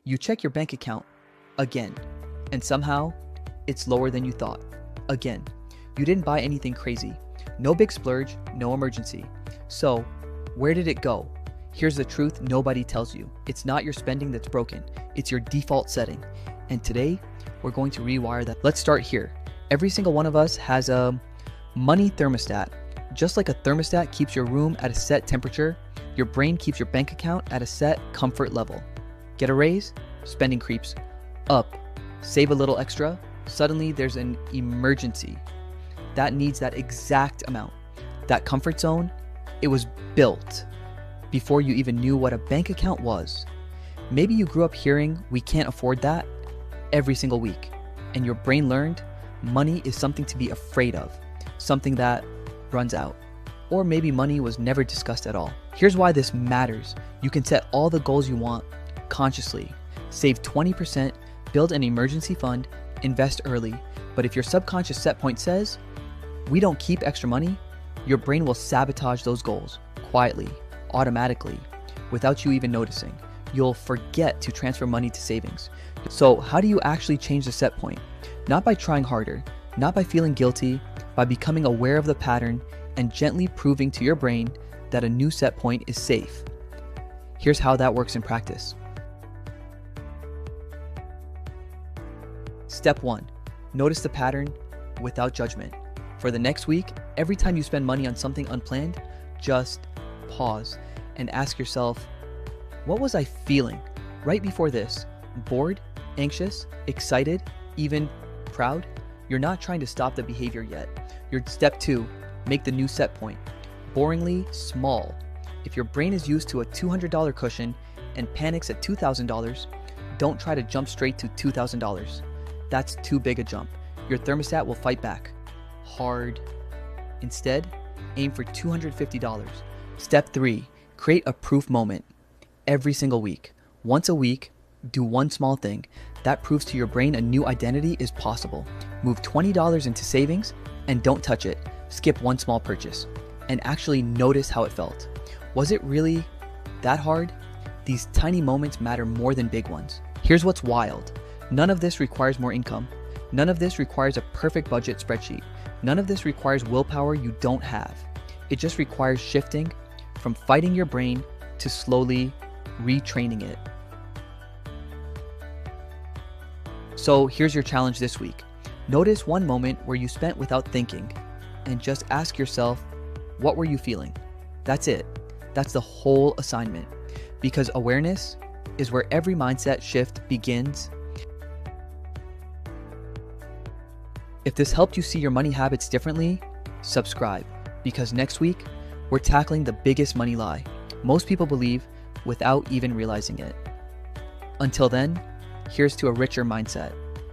You check your bank account again, and somehow it's lower than you thought. Again, you didn't buy anything crazy. No big splurge, no emergency. So, where did it go? Here's the truth nobody tells you. It's not your spending that's broken, it's your default setting. And today, we're going to rewire that. Let's start here. Every single one of us has a money thermostat. Just like a thermostat keeps your room at a set temperature, your brain keeps your bank account at a set comfort level. Get a raise? Spending creeps up. Save a little extra? Suddenly there's an emergency that needs that exact amount. That comfort zone, it was built before you even knew what a bank account was. Maybe you grew up hearing, "We can't afford that," every single week, and your brain learned money is something to be afraid of, something that runs out. Or maybe money was never discussed at all. Here's why this matters. You can set all the goals you want consciously. Save 20%, build an emergency fund, invest early. But if your subconscious set point says, "We don't keep extra money," your brain will sabotage those goals quietly, automatically, without you even noticing. You'll forget to transfer money to savings. So how do you actually change the set point? Not by trying harder, not by feeling guilty, by becoming aware of the pattern and gently proving to your brain that a new set point is safe. Here's how that works in practice. Step 1. Notice the pattern without judgment. For the next week, every time you spend money on something unplanned, just pause and ask yourself, what was I feeling right before this? Bored, anxious, excited, even proud? You're not trying to stop the behavior yet. Step 2, make the new set point. Boringly small. If your brain is used to a $200 cushion and panics at $2,000, don't try to jump straight to $2,000. That's too big a jump. Your thermostat will fight back hard. Instead, aim for $250. Step 3, create a proof moment. Every single week. Once a week, do one small thing. That proves to your brain a new identity is possible. Move $20 into savings and don't touch it. Skip one small purchase and actually notice how it felt. Was it really that hard? These tiny moments matter more than big ones. Here's what's wild. None of this requires more income. None of this requires a perfect budget spreadsheet. None of this requires willpower you don't have. It just requires shifting from fighting your brain to slowly retraining it. So here's your challenge this week. Notice one moment where you spent without thinking and just ask yourself, what were you feeling? That's it. That's the whole assignment. Because awareness is where every mindset shift begins. If this helped you see your money habits differently, subscribe, because next week, we're tackling the biggest money lie most people believe without even realizing it. Until then, here's to a richer mindset.